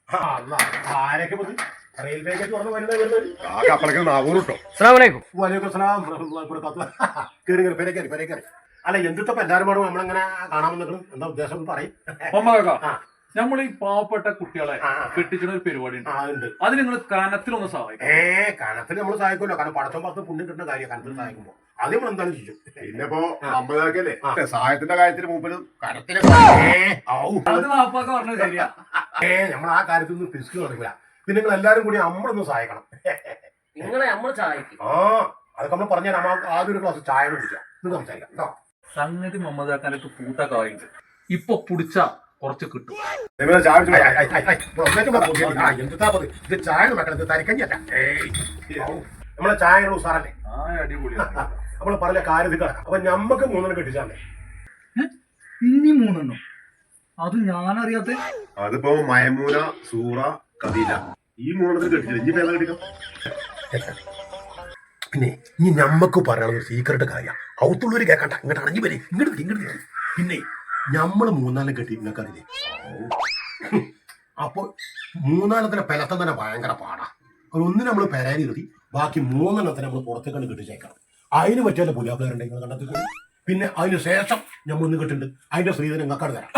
ആരൊക്കെ റെയിൽവേക്ക് തുറന്ന് വരുന്നത് അല്ല എന്തിപ്പോ എല്ലാരും പാടും നമ്മളെങ്ങനെ കാണാമെന്ന് എന്താ ഉദ്ദേശം പറയും. നമ്മൾ ഈ പാവപ്പെട്ട കുട്ടികളെ കെട്ടിച്ചിടുന്ന ഒരു പരിപാടി ഉണ്ട്. അത് നിങ്ങൾ കനത്തിലൊന്ന് സഹായിക്കും. കനത്തിൽ നമ്മൾ സഹായിക്കുമല്ലോ. കാരണം പടച്ചം പത്ത് പുണ്യം കിട്ടുന്ന കാര്യം കനത്തിൽ സഹായിക്കുമ്പോ അത് നമ്മൾ എന്താണ് ചെയ്യും. പിന്നെപ്പോ അമ്പതാക്കല്ലേ സഹായത്തിന്റെ കാര്യത്തിൽ മൂപ്പര് കനത്തിലെ ശരിയാ. നമ്മൾ ആ കാര്യത്തിൽ നിന്ന് പിസ്ക് കാണിക്കില്ല. പിന്നെ നിങ്ങൾ എല്ലാരും കൂടി നമ്മളൊന്ന് സഹായിക്കണം. നിങ്ങളെ നമ്മൾ സഹായിക്കും. അതൊക്കെ നമ്മൾ പറഞ്ഞാൽ നമ്മൾ ആദ്യം ഒരു ക്ലാസ് ചായ കുടിക്കാം. ഇത് സംസാരിക്കാം കേട്ടോ. സംഗതി മമ്മദാക്കാനൊക്കെ പൂട്ടക്കാറുണ്ട്. ഇപ്പൊ പുടിച്ച കുറച്ച് കിട്ടും. ഇത് ചായ വെക്കണം. തരിക്കഞ്ഞല്ല നമ്മളെ ചായ ഉസാറല്ലേ. അടിപൊളിയാണ്. നമ്മള് പറഞ്ഞ കാര്യത്തിൽ കിടക്കാം. അപ്പൊ ഞമ്മക്ക് മൂന്നെണ്ണം കെട്ടിച്ചാലേ. ഇനി മൂന്നെണ്ണം അത് ഞാനറിയാത്ത. അതിപ്പോ മയമൂന സൂറ കദീല ഈ മൂന്നെണ്ണത്തിൽ കെട്ടിച്ചില്ല. ഇനി പേര് കെട്ടിക്കാം. പിന്നെ ഇനി ഞമ്മക്ക് പറയാനുള്ള സീക്രട്ട് കാര്യം ഔത്തുള്ളൂര് കേക്കണ്ട. ഇങ്ങോട്ട് അണഞ്ഞു വരെ ഇങ്ങോട്ട്. പിന്നെ ഞമ്മള് മൂന്നാലും കെട്ടി നിങ്ങൾക്ക് അറിയില്ലേ. അപ്പൊ മൂന്നാലത്തിന് പെലത്തം തന്നെ ഭയങ്കര പാടാ. ഒന്നിന് നമ്മള് പെരാരി എഴുതി ബാക്കി മൂന്നെണ്ണത്തിന് നമ്മൾ പുറത്തേക്കാണ് കെട്ടിച്ചേക്കണം. അതിന് പറ്റിയല്ല പുലാപ്പിളറുണ്ടെങ്കിൽ കണ്ടെത്തി. പിന്നെ അതിന് ശേഷം ഞമ്മ ഒന്ന് കെട്ടുണ്ട്. അതിന്റെ ശ്രീധരൻ കക്കാട് തരാം.